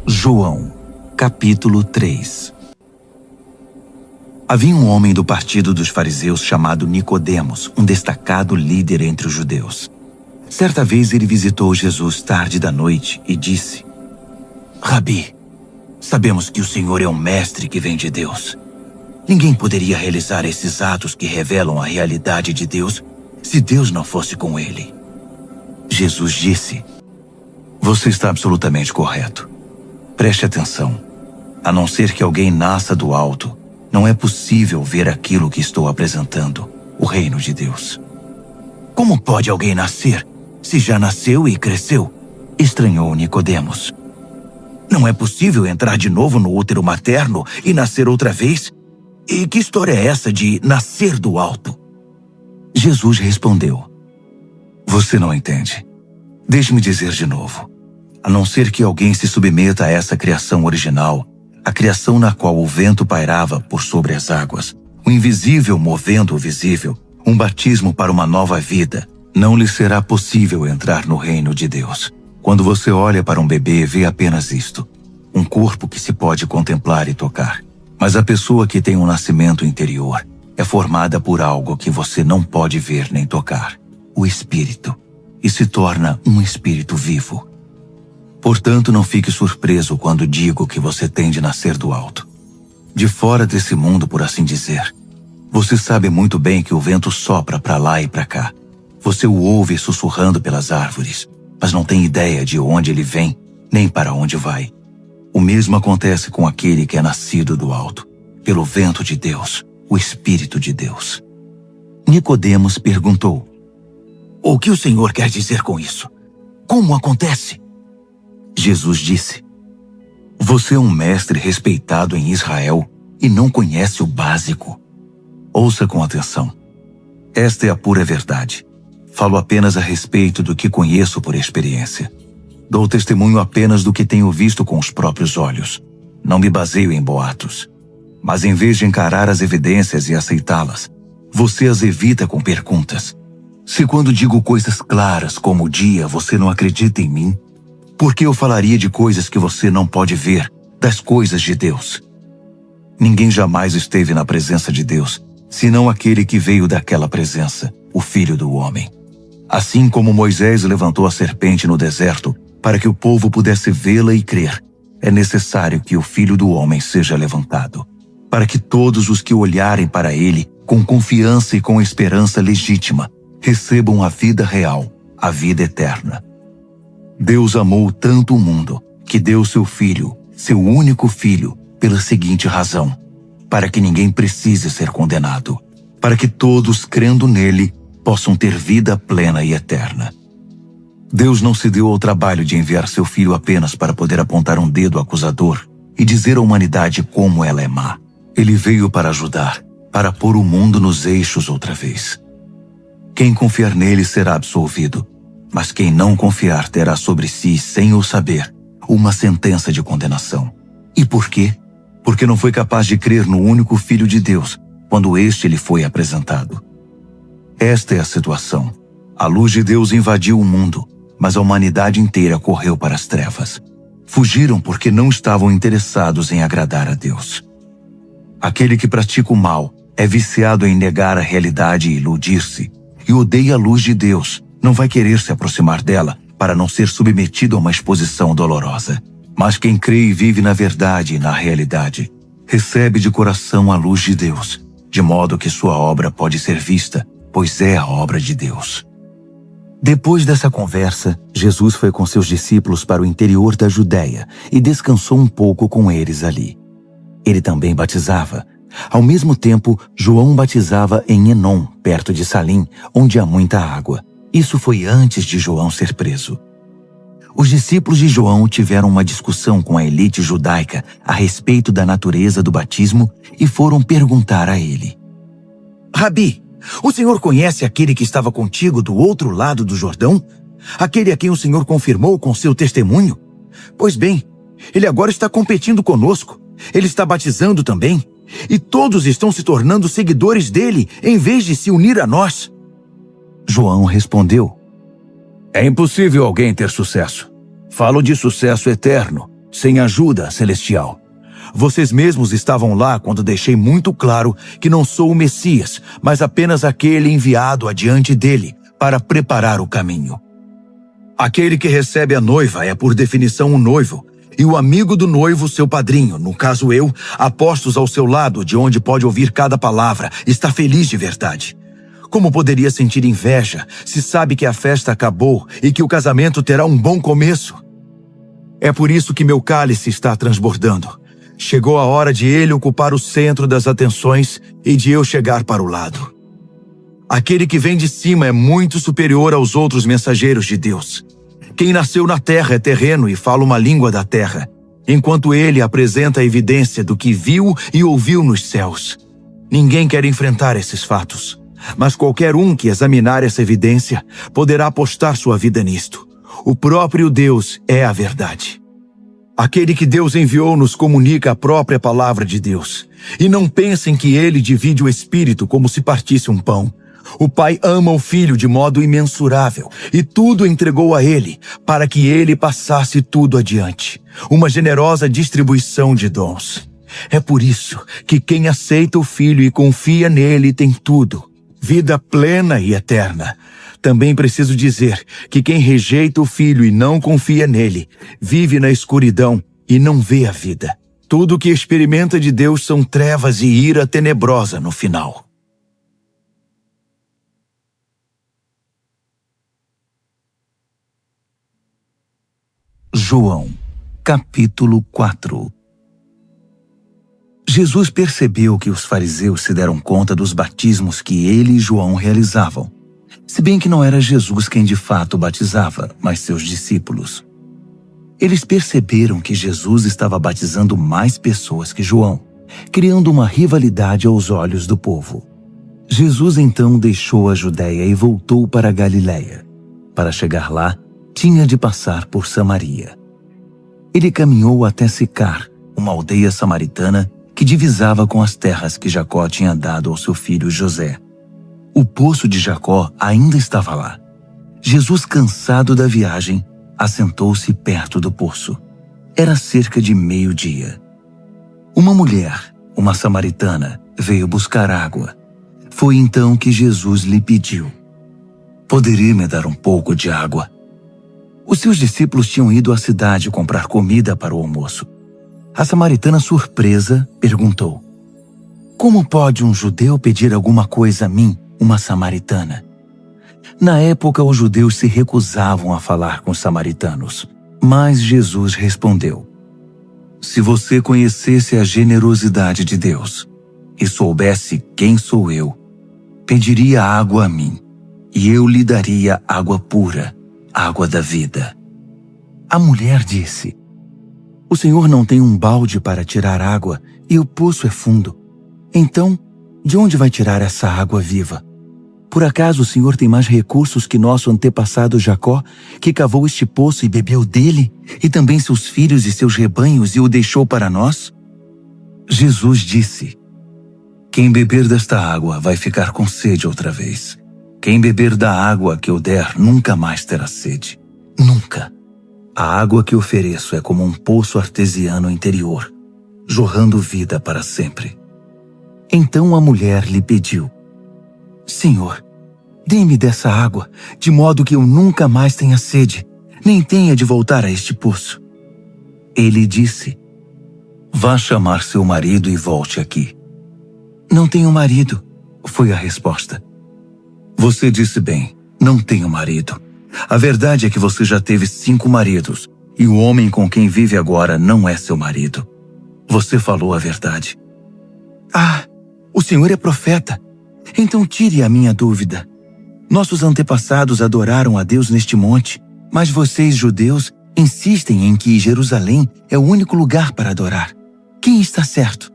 João, capítulo 3. Havia um homem do partido dos fariseus chamado Nicodemos, um destacado líder entre os judeus. Certa vez ele visitou Jesus tarde da noite e disse: Rabi, sabemos que o Senhor é um mestre que vem de Deus. Ninguém poderia realizar esses atos que revelam a realidade de Deus se Deus não fosse com ele. Jesus disse: Você está absolutamente correto. Preste atenção. A não ser que alguém nasça do alto, não é possível ver aquilo que estou apresentando, o reino de Deus. Como pode alguém nascer se já nasceu e cresceu? Estranhou Nicodemos. Não é possível entrar de novo no útero materno e nascer outra vez? E que história é essa de nascer do alto? Jesus respondeu: Você não entende. Deixe-me dizer de novo. A não ser que alguém se submeta a essa criação original, a criação na qual o vento pairava por sobre as águas, o invisível movendo o visível, um batismo para uma nova vida, não lhe será possível entrar no reino de Deus. Quando você olha para um bebê, vê apenas isto: um corpo que se pode contemplar e tocar. Mas a pessoa que tem um nascimento interior é formada por algo que você não pode ver nem tocar, o Espírito, e se torna um espírito vivo. Portanto, não fique surpreso quando digo que você tem de nascer do alto. De fora desse mundo, por assim dizer. Você sabe muito bem que o vento sopra para lá e para cá. Você o ouve sussurrando pelas árvores, mas não tem ideia de onde ele vem, nem para onde vai. O mesmo acontece com aquele que é nascido do alto, pelo vento de Deus, o Espírito de Deus. Nicodemos perguntou: O que o Senhor quer dizer com isso? Como acontece? Jesus disse: Você é um mestre respeitado em Israel e não conhece o básico. Ouça com atenção. Esta é a pura verdade. Falo apenas a respeito do que conheço por experiência. Dou testemunho apenas do que tenho visto com os próprios olhos. Não me baseio em boatos. Mas em vez de encarar as evidências e aceitá-las, você as evita com perguntas. Se quando digo coisas claras como o dia você não acredita em mim, por que eu falaria de coisas que você não pode ver, das coisas de Deus? Ninguém jamais esteve na presença de Deus, senão aquele que veio daquela presença, o Filho do Homem. Assim como Moisés levantou a serpente no deserto para que o povo pudesse vê-la e crer, é necessário que o Filho do Homem seja levantado, para que todos os que olharem para ele com confiança e com esperança legítima recebam a vida real, a vida eterna. Deus amou tanto o mundo que deu seu Filho, seu único Filho, pela seguinte razão: para que ninguém precise ser condenado, para que todos, crendo nele, possam ter vida plena e eterna. Deus não se deu ao trabalho de enviar seu Filho apenas para poder apontar um dedo acusador e dizer à humanidade como ela é má. Ele veio para ajudar, para pôr o mundo nos eixos outra vez. Quem confiar nele será absolvido, mas quem não confiar terá sobre si, sem o saber, uma sentença de condenação. E por quê? Porque não foi capaz de crer no único Filho de Deus, quando este lhe foi apresentado. Esta é a situação. A luz de Deus invadiu o mundo, mas a humanidade inteira correu para as trevas. Fugiram porque não estavam interessados em agradar a Deus. Aquele que pratica o mal é viciado em negar a realidade e iludir-se, e odeia a luz de Deus. Não vai querer se aproximar dela para não ser submetido a uma exposição dolorosa. Mas quem crê e vive na verdade e na realidade, recebe de coração a luz de Deus, de modo que sua obra pode ser vista, pois é a obra de Deus. Depois dessa conversa, Jesus foi com seus discípulos para o interior da Judéia e descansou um pouco com eles ali. Ele também batizava. Ao mesmo tempo, João batizava em Enom, perto de Salim, onde há muita água. Isso foi antes de João ser preso. Os discípulos de João tiveram uma discussão com a elite judaica a respeito da natureza do batismo e foram perguntar a ele: Rabi, o senhor conhece aquele que estava contigo do outro lado do Jordão? Aquele a quem o senhor confirmou com seu testemunho? Pois bem, ele agora está competindo conosco. Ele está batizando também. E todos estão se tornando seguidores dele em vez de se unir a nós. João respondeu: É impossível alguém ter sucesso. Falo de sucesso eterno, sem ajuda celestial. Vocês mesmos estavam lá quando deixei muito claro que não sou o Messias, mas apenas aquele enviado adiante dele para preparar o caminho. Aquele que recebe a noiva é por definição um noivo, e o amigo do noivo seu padrinho, no caso eu, apostos ao seu lado de onde pode ouvir cada palavra, está feliz de verdade. Como poderia sentir inveja se sabe que a festa acabou e que o casamento terá um bom começo? É por isso que meu cálice está transbordando. Chegou a hora de ele ocupar o centro das atenções e de eu chegar para o lado. Aquele que vem de cima é muito superior aos outros mensageiros de Deus. Quem nasceu na terra é terreno e fala uma língua da terra, enquanto ele apresenta a evidência do que viu e ouviu nos céus. Ninguém quer enfrentar esses fatos, mas qualquer um que examinar essa evidência poderá apostar sua vida nisto. O próprio Deus é a verdade. Aquele que Deus enviou nos comunica a própria palavra de Deus. E não pensem que ele divide o Espírito como se partisse um pão. O Pai ama o Filho de modo imensurável e tudo entregou a ele para que ele passasse tudo adiante. Uma generosa distribuição de dons. É por isso que quem aceita o Filho e confia nele tem tudo. Vida plena e eterna. Também preciso dizer que quem rejeita o Filho e não confia nele, vive na escuridão e não vê a vida. Tudo que experimenta de Deus são trevas e ira tenebrosa no final. João, capítulo 4. Jesus percebeu que os fariseus se deram conta dos batismos que ele e João realizavam. Se bem que não era Jesus quem de fato batizava, mas seus discípulos. Eles perceberam que Jesus estava batizando mais pessoas que João, criando uma rivalidade aos olhos do povo. Jesus então deixou a Judéia e voltou para a Galiléia. Para chegar lá, tinha de passar por Samaria. Ele caminhou até Sicar, uma aldeia samaritana que divisava com as terras que Jacó tinha dado ao seu filho José. O poço de Jacó ainda estava lá. Jesus, cansado da viagem, assentou-se perto do poço. Era cerca de meio-dia. Uma mulher, uma samaritana, veio buscar água. Foi então que Jesus lhe pediu: "Poderia me dar um pouco de água?" Os seus discípulos tinham ido à cidade comprar comida para o almoço. A samaritana, surpresa, perguntou: "Como pode um judeu pedir alguma coisa a mim, uma samaritana?" Na época, os judeus se recusavam a falar com os samaritanos. Mas Jesus respondeu: "Se você conhecesse a generosidade de Deus e soubesse quem sou eu, pediria água a mim, e eu lhe daria água pura, água da vida." A mulher disse: "O Senhor não tem um balde para tirar água e o poço é fundo. Então, de onde vai tirar essa água viva? Por acaso o Senhor tem mais recursos que nosso antepassado Jacó, que cavou este poço e bebeu dele, e também seus filhos e seus rebanhos, e o deixou para nós?" Jesus disse: "Quem beber desta água vai ficar com sede outra vez. Quem beber da água que eu der nunca mais terá sede. Nunca. A água que ofereço é como um poço artesiano interior, jorrando vida para sempre." Então a mulher lhe pediu: "Senhor, dê-me dessa água, de modo que eu nunca mais tenha sede, nem tenha de voltar a este poço." Ele disse: "Vá chamar seu marido e volte aqui." "Não tenho marido", foi a resposta. "Você disse bem, não tenho marido. A verdade é que você já teve 5 maridos, e o homem com quem vive agora não é seu marido. Você falou a verdade." "Ah, o Senhor é profeta. Então tire a minha dúvida. Nossos antepassados adoraram a Deus neste monte, mas vocês, judeus, insistem em que Jerusalém é o único lugar para adorar. Quem está certo?"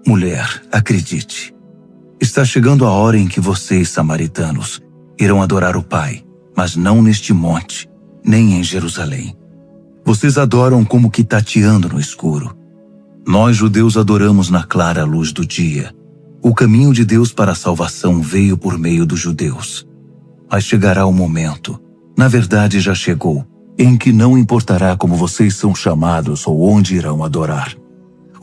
"Mulher, acredite. Está chegando a hora em que vocês, samaritanos, irão adorar o Pai, mas não neste monte, nem em Jerusalém. Vocês adoram como que tateando no escuro. Nós, judeus, adoramos na clara luz do dia. O caminho de Deus para a salvação veio por meio dos judeus. Mas chegará o momento, na verdade já chegou, em que não importará como vocês são chamados ou onde irão adorar.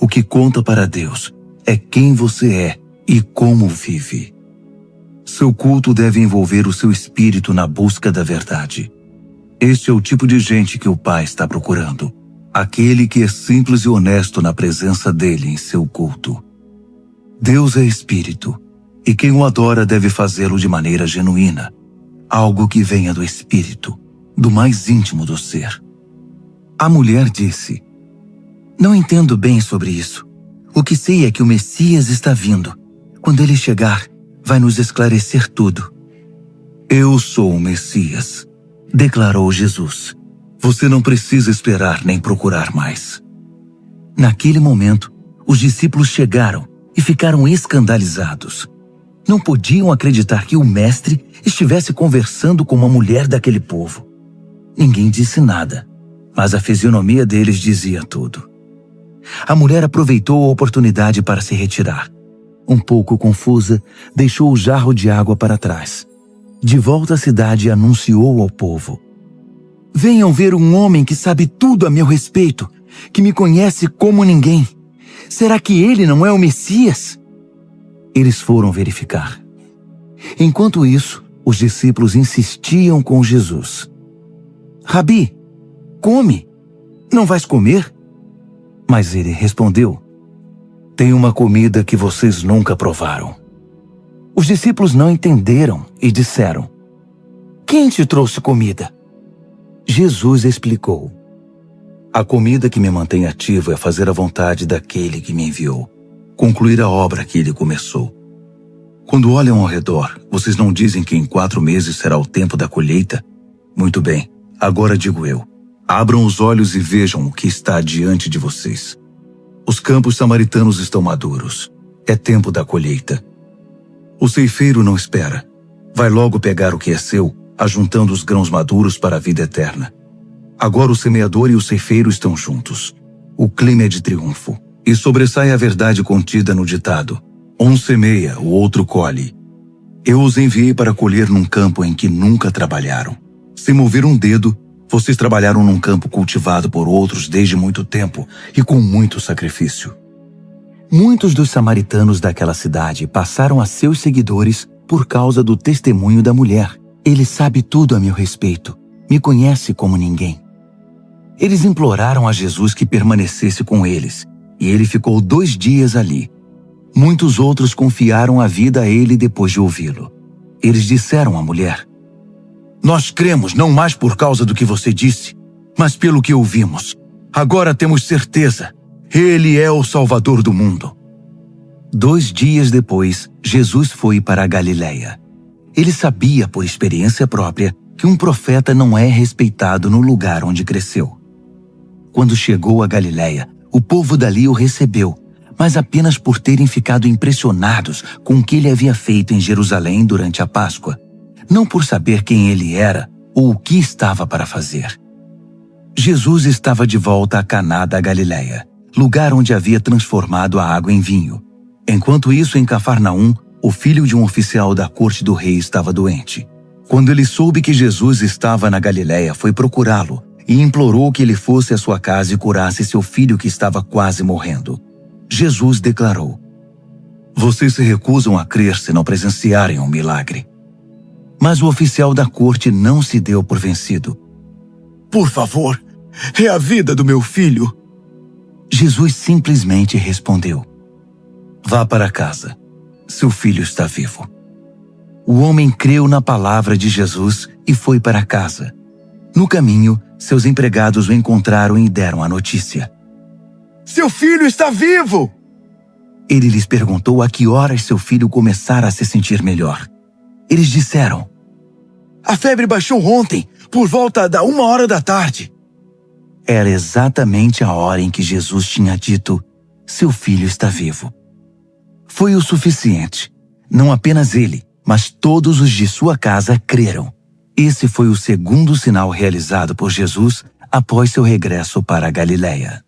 O que conta para Deus é quem você é e como vive. Seu culto deve envolver o seu espírito na busca da verdade. Este é o tipo de gente que o Pai está procurando. Aquele que é simples e honesto na presença dele em seu culto. Deus é espírito, e quem o adora deve fazê-lo de maneira genuína. Algo que venha do espírito, do mais íntimo do ser. A mulher disse: "Não entendo bem sobre isso. O que sei é que o Messias está vindo. Quando ele chegar, vai nos esclarecer tudo." "Eu sou o Messias", declarou Jesus. "Você não precisa esperar nem procurar mais." Naquele momento, os discípulos chegaram e ficaram escandalizados. Não podiam acreditar que o mestre estivesse conversando com uma mulher daquele povo. Ninguém disse nada, mas a fisionomia deles dizia tudo. A mulher aproveitou a oportunidade para se retirar. Um pouco confusa, deixou o jarro de água para trás. De volta à cidade, anunciou ao povo: "Venham ver um homem que sabe tudo a meu respeito, que me conhece como ninguém. Será que ele não é o Messias?" Eles foram verificar. Enquanto isso, os discípulos insistiam com Jesus. "Rabi, come! Não vais comer?" Mas ele respondeu: "Tem uma comida que vocês nunca provaram." Os discípulos não entenderam e disseram: "Quem te trouxe comida?" Jesus explicou: "A comida que me mantém ativo é fazer a vontade daquele que me enviou, concluir a obra que ele começou. Quando olham ao redor, vocês não dizem que em 4 meses será o tempo da colheita? Muito bem, agora digo eu: abram os olhos e vejam o que está diante de vocês. Os campos samaritanos estão maduros. É tempo da colheita. O ceifeiro não espera. Vai logo pegar o que é seu, ajuntando os grãos maduros para a vida eterna. Agora o semeador e o ceifeiro estão juntos. O clima é de triunfo. E sobressai a verdade contida no ditado: um semeia, o outro colhe. Eu os enviei para colher num campo em que nunca trabalharam. Sem mover um dedo, vocês trabalharam num campo cultivado por outros desde muito tempo e com muito sacrifício." Muitos dos samaritanos daquela cidade passaram a seus seguidores por causa do testemunho da mulher. "Ele sabe tudo a meu respeito, me conhece como ninguém." Eles imploraram a Jesus que permanecesse com eles, e ele ficou 2 dias ali. Muitos outros confiaram a vida a ele depois de ouvi-lo. Eles disseram à mulher: "Nós cremos não mais por causa do que você disse, mas pelo que ouvimos. Agora temos certeza. Ele é o Salvador do mundo." 2 dias depois, Jesus foi para a Galileia. Ele sabia por experiência própria que um profeta não é respeitado no lugar onde cresceu. Quando chegou a Galileia, o povo dali o recebeu, mas apenas por terem ficado impressionados com o que ele havia feito em Jerusalém durante a Páscoa, não por saber quem ele era ou o que estava para fazer. Jesus estava de volta a Caná da Galileia, lugar onde havia transformado a água em vinho. Enquanto isso, em Cafarnaum, o filho de um oficial da corte do rei estava doente. Quando ele soube que Jesus estava na Galileia, foi procurá-lo e implorou que ele fosse à sua casa e curasse seu filho que estava quase morrendo. Jesus declarou: "Vocês se recusam a crer se não presenciarem um milagre." Mas o oficial da corte não se deu por vencido. "Por favor, é a vida do meu filho." Jesus simplesmente respondeu: "Vá para casa. Seu filho está vivo." O homem creu na palavra de Jesus e foi para casa. No caminho, seus empregados o encontraram e deram a notícia: "Seu filho está vivo!" Ele lhes perguntou a que horas seu filho começara a se sentir melhor. Eles disseram: "A febre baixou ontem, por volta da 1h da tarde." Era exatamente a hora em que Jesus tinha dito: "Seu filho está vivo." Foi o suficiente. Não apenas ele, mas todos os de sua casa creram. Esse foi o segundo sinal realizado por Jesus após seu regresso para a Galileia.